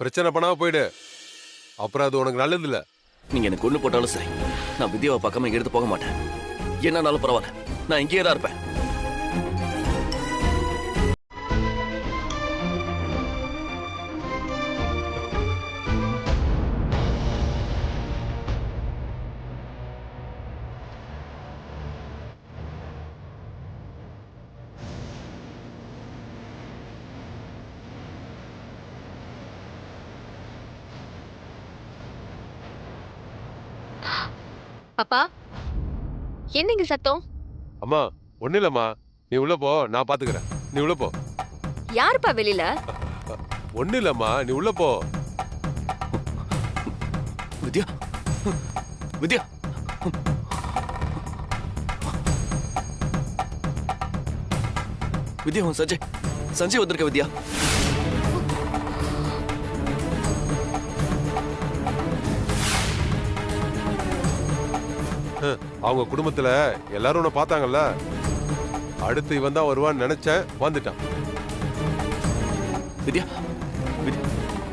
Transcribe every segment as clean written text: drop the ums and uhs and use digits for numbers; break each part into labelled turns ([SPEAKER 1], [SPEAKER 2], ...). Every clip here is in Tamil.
[SPEAKER 1] பிரச்சனை பண்ணாம போயிடு. அப்புறம் அது உனக்கு நல்லது இல்ல.
[SPEAKER 2] நீங்க எனக்கு ஒண்ணு போட்டாலும் சரி, நான் வித்யாவை பார்க்காம இங்க எடுத்து போக மாட்டேன். என்னன்னாலும் பரவாயில்ல, நான் இங்கேயே தான் இருப்பேன்.
[SPEAKER 3] அப்பா, என்னங்க சத்தம்?
[SPEAKER 1] அம்மா ஒண்ணு இல்லம்மா, நீ உள்ள போ, நான் பாத்துக்கிறேன். நீ உள்ள போ.
[SPEAKER 3] யாருப்பா வெளியில?
[SPEAKER 1] ஒண்ணு இல்லம்மா, நீ உள்ள போ.
[SPEAKER 2] வித்யா, வித்யா, வித்யா, சஞ்சய், சஞ்சய் வந்திருக்க வித்யா.
[SPEAKER 1] அவங்க குடும்பத்துல எல்லாரும் உன்னை பார்த்தாங்கல்ல, அடுத்து இவன் தான் வருவான்னு நினைச்சேன், வந்துட்டான்.
[SPEAKER 2] வித்யா,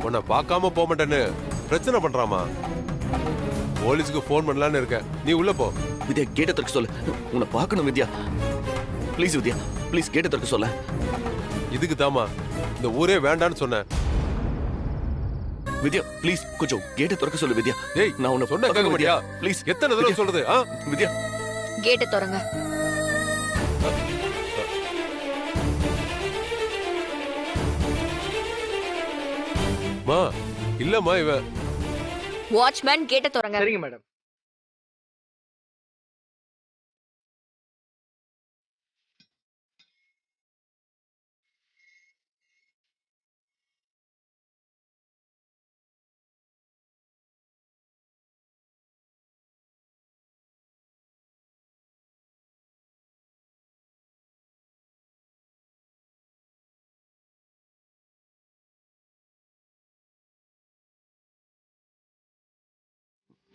[SPEAKER 1] உன்னை பார்க்காம போக மாட்டேன்னு பிரச்சனை பண்றாமா. போலீஸுக்கு போன் பண்ணலான்னு இருக்கேன், நீ உள்ள போ.
[SPEAKER 2] வித்யா, கேட்ட திறக்க சொல்லு, உன்னை பார்க்கணும் வித்யா. ப்ளீஸ் வித்யா, ப்ளீஸ் கேட்ட திறக்க சொல்ல.
[SPEAKER 1] இதுக்கு தாமா இந்த ஊரே வேண்டான்னு சொன்னேன்.
[SPEAKER 2] வித்யா, ப்ளீஸ் கொஞ்சம் கேட்ட திறக்க சொல்லு வித்யா.
[SPEAKER 1] ஏய்,
[SPEAKER 2] நான் உன்னை
[SPEAKER 1] சொன்ன கேட்க மாட்டியா?
[SPEAKER 2] ப்ளீஸ்.
[SPEAKER 1] எத்தனை தடவை சொல்றது?
[SPEAKER 2] வித்யா,
[SPEAKER 3] கேட்ட திறங்க.
[SPEAKER 1] மா இல்லம்மா, இவன்
[SPEAKER 3] வாட்ச்மேன் கேட்ட திறங்க.
[SPEAKER 4] சரிங்க மேடம்.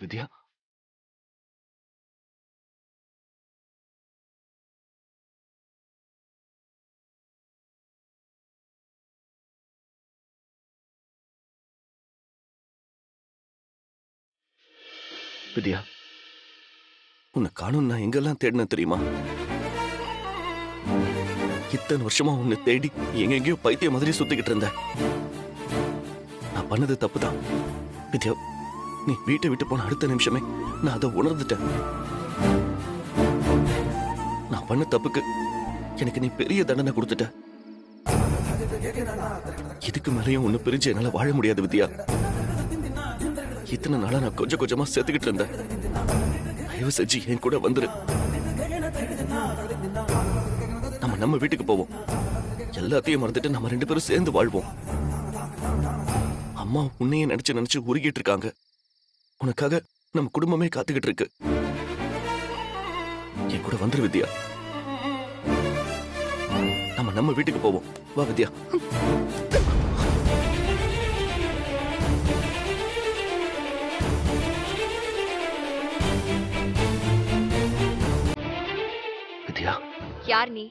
[SPEAKER 2] வித்யா, வித்யா, உன்னை காணும் நான் எங்கெல்லாம் தேடின தெரியுமா? இத்தனை வருஷமா உன்னை தேடி எங்கெங்கயோ பைத்திய மாதிரி சுத்திக்கிட்டு இருந்தேன். நான் பண்ணது தப்புதான் வித்யா. நீ வீட்டை விட்டு போன அடுத்த நிமிஷமே நான் அதை உணர்ந்துட்டேன். நான் பண்ண தப்புக்கு எனக்கு நீ பெரிய தண்டனை கொடுத்துட்ட. இதுக்கு மேலேயும் ஒண்ணு பிரிஞ்சு என்னால வாழ முடியாது வித்யா. இத்தனை நாளா நான் கொஞ்சம் கொஞ்சமா செத்துக்கிட்டு இருந்தேன். தயவு செஞ்சு என் கூட வந்துரு. நம்ம வீட்டுக்கு போவோம். எல்லாத்தையும் மறந்துட்டு நம்ம 2 பேரும் சேர்ந்து வாழ்வோம். அம்மா உன்னையே நினைச்சு நினைச்சு உருகிட்டு இருக்காங்க. உனக்காக நம்ம குடும்பமே காத்துக்கிட்டு இருக்கு. என் கூட வந்துரு வித்யா. நம்ம வீட்டுக்கு போவோம். வா வித்யா. வித்யா,
[SPEAKER 3] யார் நீ?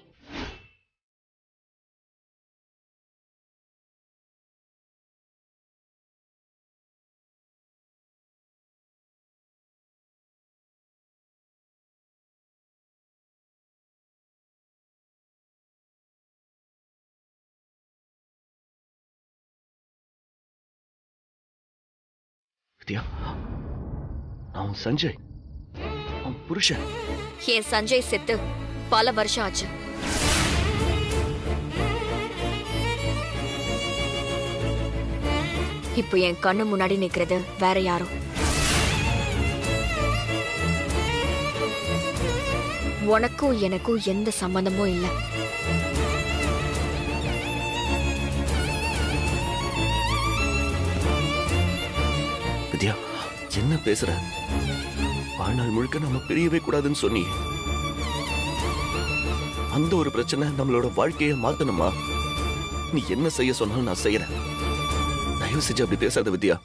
[SPEAKER 2] வித்யா, நான் உன் சஞ்சய், உன் புருஷன்.
[SPEAKER 3] என் சஞ்சய் செத்து பல வருஷம் ஆச்சு. இப்போ என் கண்ணு முன்னாடி நிக்கிறது வேற யாரும். உனக்கும் எனக்கும் எந்த சம்பந்தமும் இல்லை.
[SPEAKER 2] வித்யா, என்ன பேசுற? வாழ்நாள் முழுக்க நம்ம பிரியவே கூடாதுன்னு சொன்னி. அந்த ஒரு பிரச்சனை நம்மளோட வாழ்க்கையை மாத்தணுமா? நீ என்ன செய்ய சொன்னாலும் நான் செய்யறேன். தயவு செஞ்சு அப்படி பேசாத வித்யா.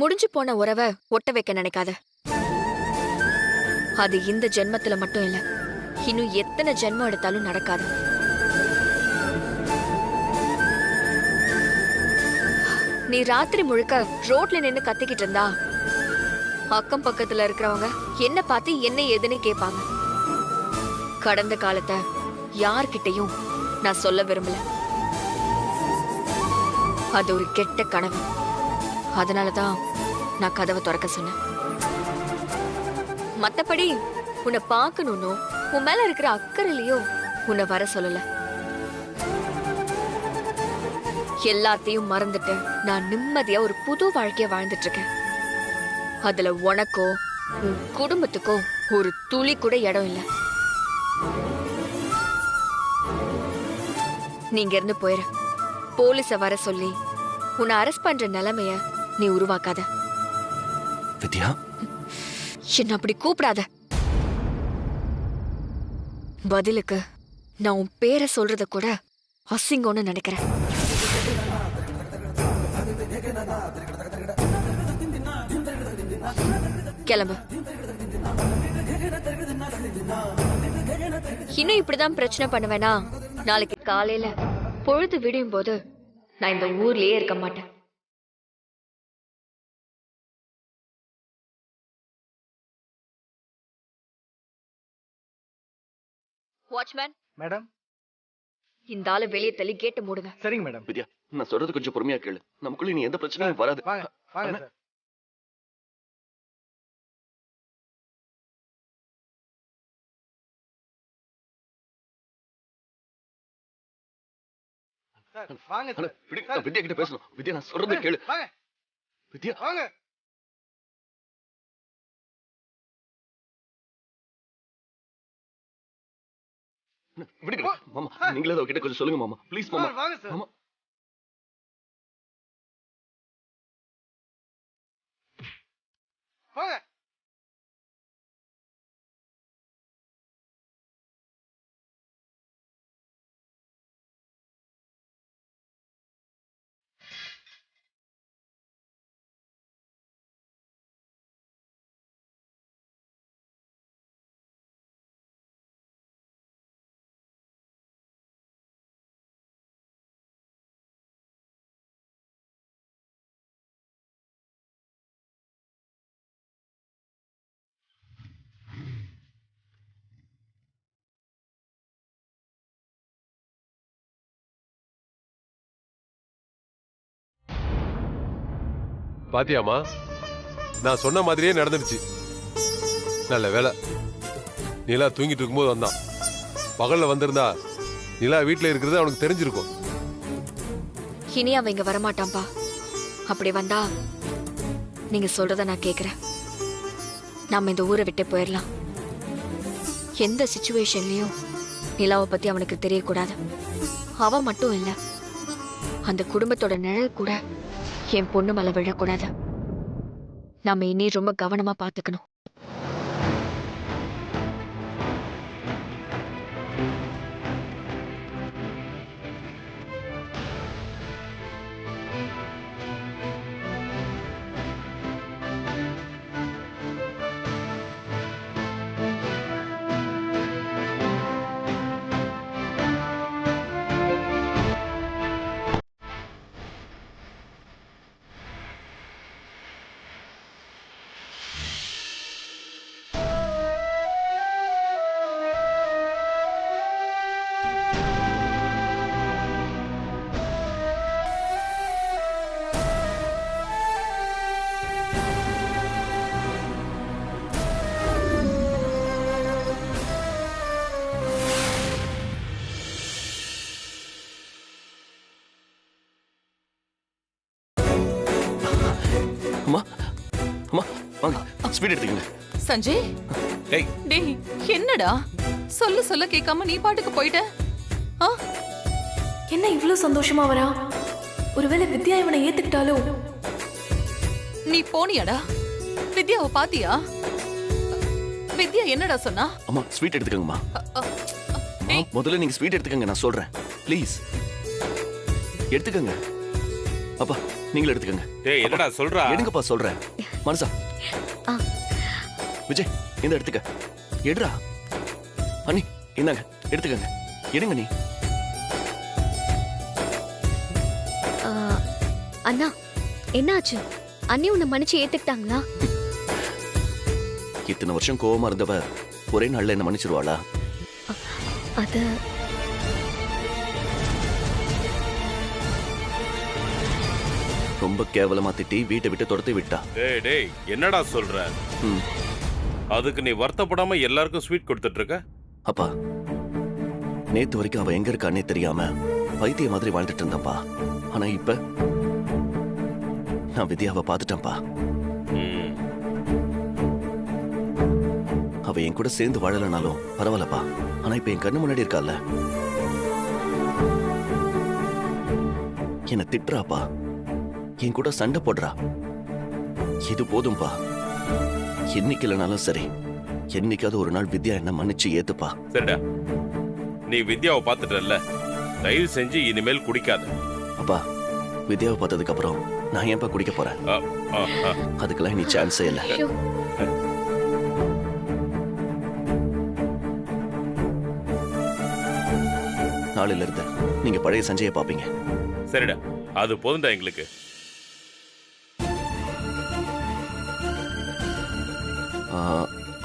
[SPEAKER 3] முடிஞ்சு போன உறவை ஒட்ட வைக்க நினைக்காத. அது இந்த ஜென்மத்துல மட்டும் இல்ல, இன்னும் எத்தனை ஜென்மம் எடுத்தாலும் நடக்காது. நீ ராத்திரி முழுக்க ரோட்ல நின்னு கத்திக்கிட்டு இருந்தா அக்கம் பக்கத்துல இருக்கிறவங்க என்ன பார்த்து என்ன ஏதுன்னு கேட்பாங்க. கடந்த காலத்தை யார்கிட்டயும் நான் சொல்ல விரும்பல. அது ஒரு கெட்ட கனவு. அதனாலதான் நான் கதவை திறக்க சொன்னேன். மத்தபடி உன்னை பார்க்கணும்னோ உன் மேல இருக்கிற அக்கறையிலயோ உன்னை வர சொல்லல. எல்லாத்தையும் மறந்துட்டு நான் நிம்மதியா ஒரு புது வாழ்க்கைய வாழ்ந்துட்டு இருக்கேன். அதுல உனக்கோ உன் குடும்பத்துக்கோ ஒரு துளி கூட இடம் இல்ல. நீங்க இருந்து போயிரு. போலீஸ வர சொல்லி உன்னை அரெஸ்ட் பண்ற நிலைமைய நீ உருவாக்காத.
[SPEAKER 2] வித்யா,
[SPEAKER 3] என்ன அப்படி கூப்பிடாத. பதிலுக்கு நான் உன் பேரை சொல்றத கூட அசிங்கம்னு நினைக்கிறேன். கிளம்பு. இன்னும் இப்படிதான் பிரச்சனை பண்ணுவேனா நாளைக்கு காலையில பொழுது விடியும் போது நான் இந்த ஊர்லயே இருக்க மாட்டேன். Watchman
[SPEAKER 4] madam.
[SPEAKER 3] இந்த ஆளு வெளியே தள்ளி கேட்டு மூடுங்க.
[SPEAKER 4] சரிங்க மேடம்.
[SPEAKER 2] வித்யா, நான் சொல்றது கொஞ்சம் பொறுமையா கேளு. நமக்குள்ள நீ எந்த பிரச்சனையும் வராது.
[SPEAKER 4] வாங்க வாங்க சார். வாங்க சார்.
[SPEAKER 2] வித்யா கிட்ட பேசணும். வித்யா, நான் சொல்றது கேளு.
[SPEAKER 4] வாங்க
[SPEAKER 2] வித்யா,
[SPEAKER 4] வாங்க.
[SPEAKER 2] விடுங்க மாமா. நீங்களே அவகிட்ட கொஞ்சம் சொல்லுங்க மாமா. ப்ளீஸ் மாமா.
[SPEAKER 4] வாங்க சார்.
[SPEAKER 2] மாமா,
[SPEAKER 4] வாங்க.
[SPEAKER 1] பாத்தியாமா, நான் சொன்ன மாதிரியே நடந்துடுச்சு. நல்ல வேலை, நிலா தூங்கிட்டு இருக்கும்போது வந்தான். பகல்ல வந்திருந்தா நிலா வீட்டுல இருக்கிறது அவனுக்கு தெரிஞ்சிருக்கும்.
[SPEAKER 3] இனி அவன் இங்க வரமாட்டான்பா. அப்படி வந்தா நீங்க சொல்றத நான் கேக்குறேன். நாம இந்த ஊரை விட்டு போயிடலாம். எந்த சிச்சுவேஷன்லயும் நிலாவை பத்தி அவனுக்கு தெரியக்கூடாது. அவ மட்டும் இல்ல, அந்த குடும்பத்தோட நிழல் கூட என் பொண்ணு மேல விழக்கூடாது. நாம இனி ரொம்ப கவனமா பாத்துக்கணும்.
[SPEAKER 2] அம்மா அம்மா வாங்க, ஸ்பீட் எடுத்துக்கங்க.
[SPEAKER 5] சஞ்சய்,
[SPEAKER 2] டேய்
[SPEAKER 5] டேய் என்னடா சொல்ல கேட்காம நீ பாட்டுக்கு போயிட்ட? ஆ,
[SPEAKER 6] என்ன இவ்ளோ சந்தோஷமா வரா? ஒருவேளை வித்யா இவனை ஏத்துக்கிட்டாலோ?
[SPEAKER 5] நீ போனியாடா? வித்யாவை பாத்தியா? வித்யா என்னடா சொன்னா?
[SPEAKER 2] அம்மா ஸ்வீட் எடுத்துக்கங்கம்மா.
[SPEAKER 5] டேய்,
[SPEAKER 2] முதல்ல நீங்க ஸ்வீட் எடுத்துக்கங்க, நான் சொல்றேன். ப்ளீஸ் எடுத்துக்கங்க. அப்பா நீங்களும் எடுத்துக்கங்க.
[SPEAKER 7] டேய் என்னடா சொல்றா?
[SPEAKER 2] எடுங்கப்பா சொல்றேன். மனசா, விஜய் இந்த எடுத்துக்க. எடுறா. அண்ணி இந்தாங்க எடுத்துக்கங்க. எடுங்க நீ.
[SPEAKER 3] அண்ணா,
[SPEAKER 7] என்னாச்சு? அண்ணி உன்னை மன்னிச்சு ஏத்துக்கிட்டாங்களா?
[SPEAKER 2] இத்தனை வருஷம் கோவமா இருந்தவ ஒரே நாள்ல என்ன மன்னிச்சிருவாளா?
[SPEAKER 7] அது
[SPEAKER 2] ரொம்ப கேவலமா திட்டி வீட்டை விட்டு துரத்தி விட்டா.
[SPEAKER 8] டேய் டேய் என்னடா சொல்ற?
[SPEAKER 2] ம்.
[SPEAKER 8] அதுக்கு நீ வருத்தப்படாம எல்லாருக்கும் ஸ்வீட் கொடுத்துட்டு இருக்க?
[SPEAKER 2] அப்பா, நேத்து வரைக்கும் அவ எங்க இருக்கானே தெரியாம பைத்திய மாதிரி வாழ்ந்துட்டு இருந்தாப்பா. ஆனா இப்ப நான் வித்யாவை பார்த்துட்டேன்ப்பா.
[SPEAKER 8] ம்.
[SPEAKER 2] அவ என் கூட சேர்ந்து வாழலனாலும் பரவாயில்லப்பா. ஆனா இப்ப என் கண்ணு முன்னாடி இருக்கால, என்ன திட்டுறாப்பா, என் கூட சண்டை போடுறா. இது போதும்பா. என்னைக்கு இல்லைனாலும் சரி, என்னைக்காவது ஒரு நாள் வித்யா என்ன மன்னிச்சு ஏத்துப்பா.
[SPEAKER 8] சரிடா, நீ வித்யாவை பார்த்துட்டல்ல, தயவு செஞ்சு இனிமேல் குடிக்காத.
[SPEAKER 2] அப்பா, வித்யாவை பார்த்ததுக்கு அப்புறம் நான் ஏன்பா குடிக்க போறேன்?
[SPEAKER 8] ஆ, ஆ, ஆ.
[SPEAKER 2] அதுக்கெல்லாம் நீ சான்ஸே இல்லை.
[SPEAKER 7] ஐயோ,
[SPEAKER 2] நாளையில இருந்து நீங்க பழைய சஞ்சயை பாப்பீங்க.
[SPEAKER 8] சரிடா, அது போதும்டா எங்களுக்கு.
[SPEAKER 2] ஆ,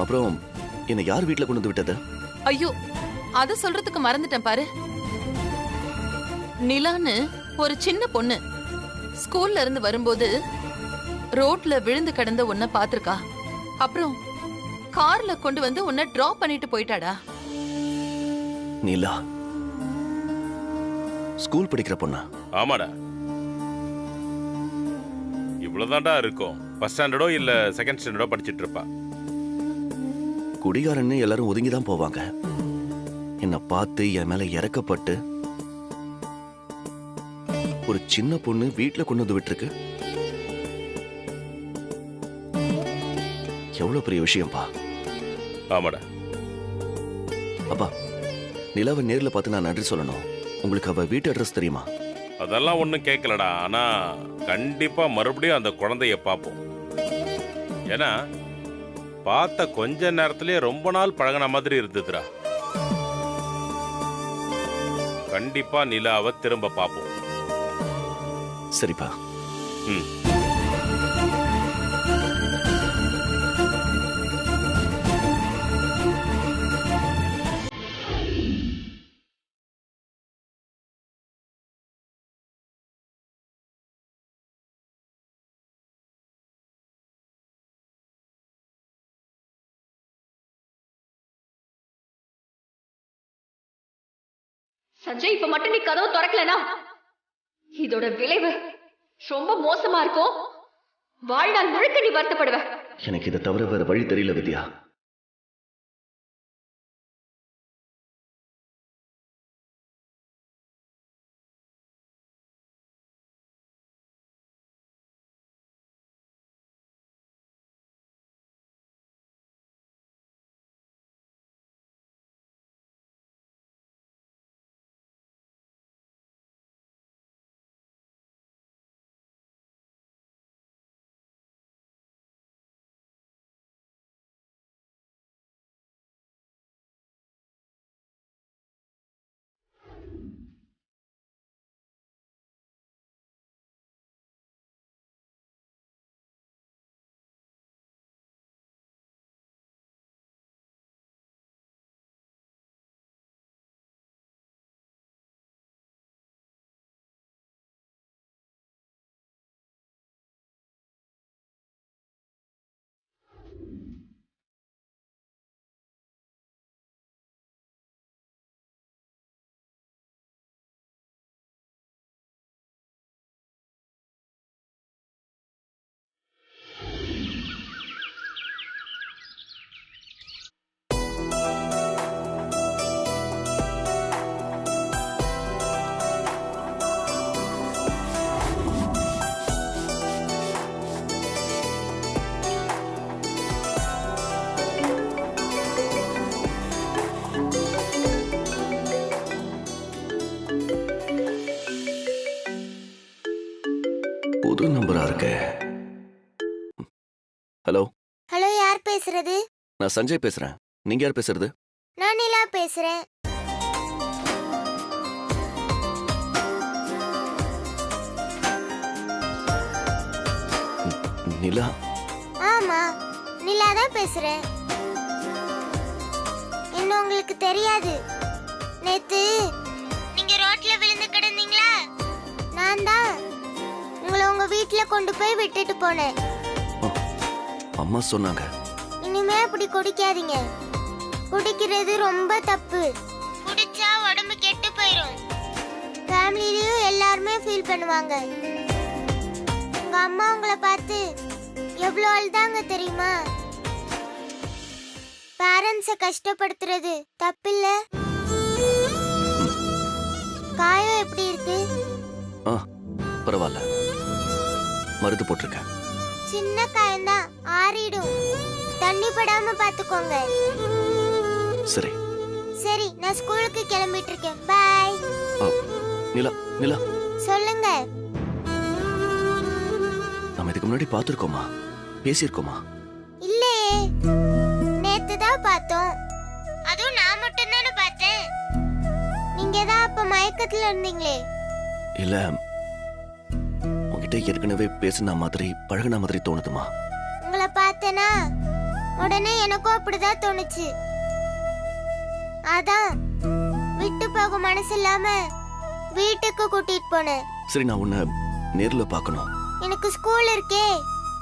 [SPEAKER 2] அப்புறம் என்னை யார் வீட்டுல கொண்டு வந்து விட்டது?
[SPEAKER 5] ஐயோ, அத சொல்றதுக்கு மறந்துட்டேன் பாரு. நிலான்னு ஒரு சின்ன பொண்ணு ஸ்கூல்ல இருந்து வரும்போது ரோட்ல விழுந்து கிடந்த உன்னை பாத்திருக்கா. அப்புறம் கார்ல கொண்டு வந்து உன்னை டிராப் பண்ணிட்டு போயிட்டாடா.
[SPEAKER 2] நீலா ஸ்கூல் படிக்கிற பொண்ணா?
[SPEAKER 8] ஆமாடா, இவ்வளவுதான்டா இருக்கும். ஃபர்ஸ்ட் ஸ்டாண்டர்டோ இல்ல செகண்ட் ஸ்டாண்டர்டோ படிச்சிட்டு இருப்பா.
[SPEAKER 2] குடிகாரன்னு எல்லாரும் ஒதுங்கிதான் போவாங்க. என்ன பார்த்து என் மேல இறக்கப்பட்டு ஒரு சின்ன பொண்ணு வீட்டுல கொண்டு வந்து விட்டுருக்கு. எவ்வளவு பெரிய விஷயம்பா.
[SPEAKER 8] ஆமாடா.
[SPEAKER 2] அப்பா, நிலாவை நேர்ல பார்த்து நான் நன்றி சொல்லணும். உங்களுக்கு அவ வீட்டு அட்ரஸ் தெரியுமா?
[SPEAKER 8] அதெல்லாம் ஒண்ணும் கேட்கலடா. ஆனா கண்டிப்பா மறுபடியும் அந்த குழந்தைய பார்ப்போம். ஏன்னா பார்த்த கொஞ்ச நேரத்திலேயே ரொம்ப நாள் பழகின மாதிரி இருந்ததுடா. கண்டிப்பா நிலாவை திரும்ப பார்ப்போம்.
[SPEAKER 2] சரிப்பா.
[SPEAKER 8] ம்.
[SPEAKER 3] சஞ்சய், இப்ப மட்டும் நீ கதவு திறக்கலனா இதோட விளைவு ரொம்ப மோசமா இருக்கும். வாழ்நாள் முழுக்க நீ வருத்தப்படுவ.
[SPEAKER 2] எனக்கு இதை தவிர வேற வழி தெரியல வித்யா. புது நம்பரா இருக்கு. ஹலோ
[SPEAKER 9] ஹலோ, யார் பேசுறது?
[SPEAKER 2] நான் சஞ்சய் பேசுறேன். நீங்க யார் பேசுறது?
[SPEAKER 9] நான் நிலா பேசுறேன்.
[SPEAKER 2] நிலா
[SPEAKER 9] ஆமா நிலா தான் பேசுறேன். என்ன உங்களுக்கு தெரியாது, நேத்து நீங்க ரோட்ல விழுந்து கிடந்தீங்களா, நான் தான் உங்களை உங்க வீட்டுல கொண்டு போய் விட்டுட்டு போனேன்.
[SPEAKER 2] அம்மா சொன்னாங்க.
[SPEAKER 9] இனிமே அப்படி குடிக்காதீங்க, குடிக்கிறது ரொம்ப தப்பு. குடிச்சா உடம்பு கெட்டு போயிடும். ஃபேமிலிலயும் எல்லாருமே ஃபீல் பண்ணுவாங்க. உங்க அம்மா உங்களை பார்த்து எவ்வளோ அழுதாங்க தெரியுமா? பேரண்ட்ஸை கஷ்டப்படுத்துறது தப்பில்ல. காயம் எப்படி இருக்கு?
[SPEAKER 2] பரவாயில்ல, மருந்து போட்டிருக்கேன்.
[SPEAKER 9] சின்ன காயம்தான், ஆறிடும். தண்ணி படாம பாத்துக்கோங்க.
[SPEAKER 2] சரி
[SPEAKER 9] சரி, நான் ஸ்கூலுக்கு கிளம்பிட்டு இருக்கேன். பாய்.
[SPEAKER 2] நிலா நிலா
[SPEAKER 9] சொல்லுங்க.
[SPEAKER 2] நம்ம இதுக்கு முன்னாடி பார்த்திருக்கோமா, பேசியிருக்கோமா?
[SPEAKER 9] இல்லையே, நேத்து தான் பார்த்தோம். அதுவும் நான் மட்டும் தானே பார்த்தேன். நீங்க தான் அப்ப மயக்கத்துல இருந்தீங்களே.
[SPEAKER 2] இல்ல, உங்ககிட்ட ஏற்கனவே பேசின மாதிரி பழகின மாதிரி தோணுதுமா.
[SPEAKER 9] உங்களை பார்த்தேனா உடனே எனக்கும் அப்படிதான் தோணுச்சு. அதான் விட்டு போக மனசு இல்லாம வீட்டுக்கு கூட்டிட்டு போனேன்.
[SPEAKER 2] சரி, நான் உன்னை நேர்ல பார்க்கணும்.
[SPEAKER 9] எனக்கு ஸ்கூல் இருக்கே.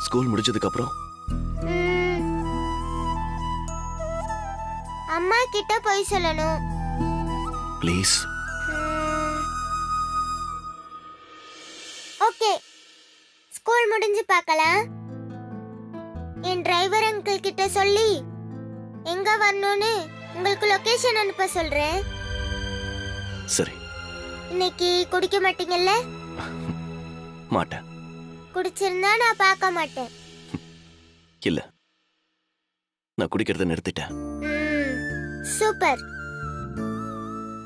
[SPEAKER 2] ஸ்கூல் முடிஞ்சதுக்கு அப்புறம்
[SPEAKER 9] அம்மா கிட்ட போய் சொல்லணும்.
[SPEAKER 2] ப்ளீஸ்.
[SPEAKER 9] ஓகே, ஸ்கூல் முடிஞ்சு பார்க்கலாம். என் டிரைவர் அங்கிள் கிட்ட சொல்லி எங்க வரணும்னு உங்களுக்கு லொகேஷன் அனுப்ப சொல்றேன்.
[SPEAKER 2] சரி.
[SPEAKER 9] இன்னைக்கு குடிக்க மாட்டீங்கல்ல?
[SPEAKER 2] மாட்டேன்.
[SPEAKER 9] குடிச்சிருந்தா நான் பார்க்க மாட்டேன்.
[SPEAKER 2] இல்ல, நான் குடிக்கிறத நிறுத்திட்டேன்.
[SPEAKER 9] சூப்பர்.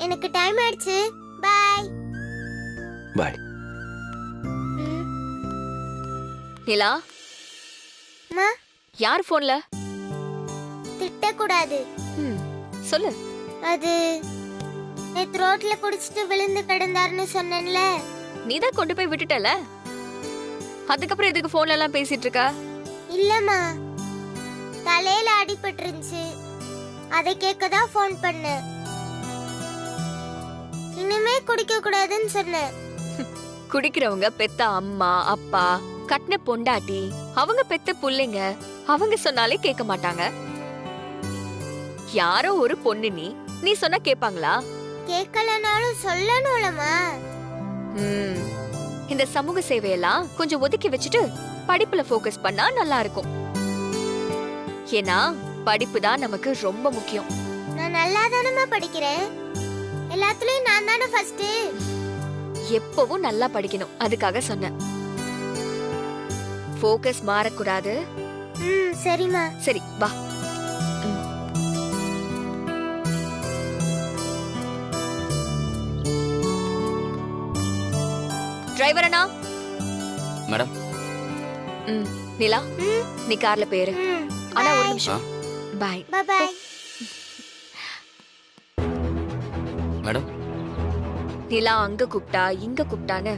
[SPEAKER 9] எனக்கு டைம் ஆயிடுச்சு. பாய்.
[SPEAKER 2] பாய்.
[SPEAKER 3] நிலா,
[SPEAKER 9] அம்மா,
[SPEAKER 3] யார் போன்ல?
[SPEAKER 9] திட்டக்கூடாது.
[SPEAKER 3] சொல்லு.
[SPEAKER 9] அது நேத்து ரோட்ல குடிச்சிட்டு விழுந்து கிடந்தாருன்னு சொன்னேன்ல.
[SPEAKER 3] நீதான் கொண்டு போய் விட்டுட்டல, அதுக்கப்புறம் எதுக்கு போன்ல எல்லாம் பேசிட்டு இருக்க?
[SPEAKER 9] இல்லம்மா, தலையில அடிபட்டு இருந்துச்சு, அதை கேட்கதான் போன் பண்ணேன். இனிமே குடிக்க கூடாதுன்னு சொன்னேன்.
[SPEAKER 3] குடிக்கிறவங்க பெத்த அம்மா அப்பா கட்டின பொண்டாட்டி அவங்க பெத்த புள்ளைங்க, அவங்க சொன்னாலே கேட்க மாட்டாங்க. யாரோ ஒரு பொண்ணு, நீ சொன்னா கேட்பாங்களா?
[SPEAKER 9] கேட்கலனாலும் சொல்லணும்லமா.
[SPEAKER 3] இந்த சமூக சேவையெல்லாம் கொஞ்சம் ஒதுக்கி வச்சுட்டு படிப்புல ஃபோக்கஸ் பண்ணா நல்லா இருக்கும். ஏன்னா படிப்பு தான் நமக்கு ரொம்ப முக்கியம்.
[SPEAKER 9] நான் நல்லா தானமா படிக்கிறேன், எல்லாத்துலயும் நான் தானே ஃபர்ஸ்ட்.
[SPEAKER 3] எப்பவும் நல்லா படிக்கணும், அதுக்காக சொன்னேன். ஃபோக்கஸ் மாறக்கூடாது.
[SPEAKER 9] சரிமா.
[SPEAKER 3] சரி, வா. டிரைவர் அண்ணா.
[SPEAKER 10] மேடம்.
[SPEAKER 3] நிலா, நீ கார்ல போயிரு. ஆனா ஒரு நிமிஷம். பாய்.
[SPEAKER 9] பாய்.
[SPEAKER 10] மேடம்.
[SPEAKER 3] நிலா அங்க கூப்பிட்டா இங்க கூப்பிட்டான்னு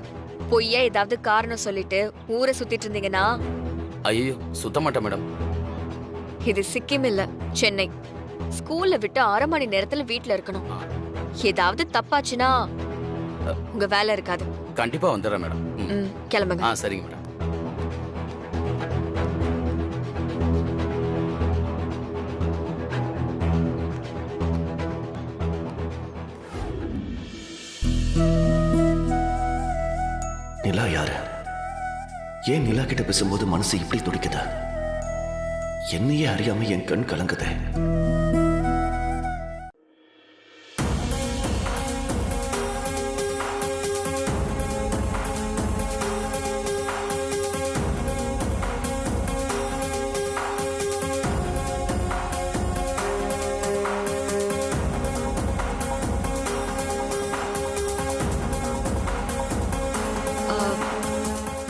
[SPEAKER 3] பொய்யா ஏதாவது காரணம் சொல்லிட்டு ஊரை சுத்திட்டு இருந்தீங்கன்னா.
[SPEAKER 10] ஐயோ, சுத்த மாட்டேன் மேடம்.
[SPEAKER 3] இது சிக்கிம் இல்ல, சென்னை. ஸ்கூல்ல விட்டு 1/2 மணி நேரத்துல வீட்ல இருக்கணும். ஏதாவது தப்பாச்சுன்னா உங்க வேலை இருக்காது.
[SPEAKER 10] கண்டிப்பா வந்துடுறேன் மேடம்.
[SPEAKER 3] கிளம்புங்க.
[SPEAKER 10] சரிங்க மேடம்.
[SPEAKER 2] நிலா யாரு? ஏன் நிலா கிட்ட பேசும்போது மனசு இப்படி துடிக்குது? என்னையே அறியாம என் கண் கலங்குது.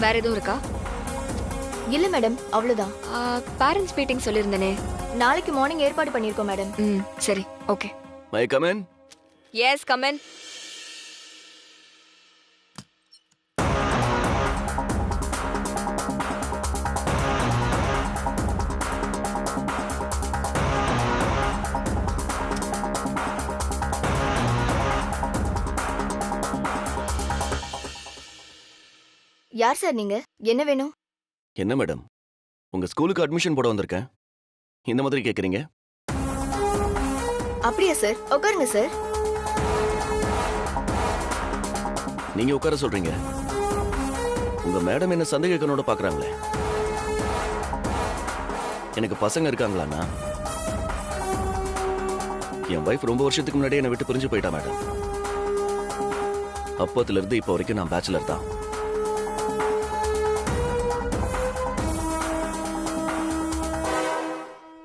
[SPEAKER 3] வேற எதுவும் இருக்கா?
[SPEAKER 6] இல்ல மேடம், அவ்வளவுதான்.
[SPEAKER 3] பேரண்ட்ஸ் மீட்டிங் சொல்லிருந்தனே,
[SPEAKER 6] நாளைக்கு மார்னிங் ஏற்பாடு பண்ணிருக்கோம் மேடம்.
[SPEAKER 3] சரி, okay.
[SPEAKER 2] May come in?
[SPEAKER 3] Yes, come in. யார் சார் நீங்க? என்ன வேணும்?
[SPEAKER 2] என்ன மேடம், உங்க ஸ்கூலுக்கு அட்மிஷன் போட வந்திருக்கேன். இந்த மாதிரி கேக்குறீங்க?
[SPEAKER 3] அப்படியா சார்? உட்காருங்க சார்.
[SPEAKER 2] நீங்க உட்கார சொல்றீங்க, உங்க மேடம் என்ன சந்தேக கண்ணோட பாக்குறாங்களே. எனக்கு பசங்க இருக்காங்களாண்ணா? என் வைஃப் ரொம்ப வருஷத்துக்கு முன்னாடியே என்னை விட்டு பிரிஞ்சு போயிட்டா மேடம். அப்பத்துல இருந்து இப்போ வரைக்கும் நான் பேச்சுலர் தான்.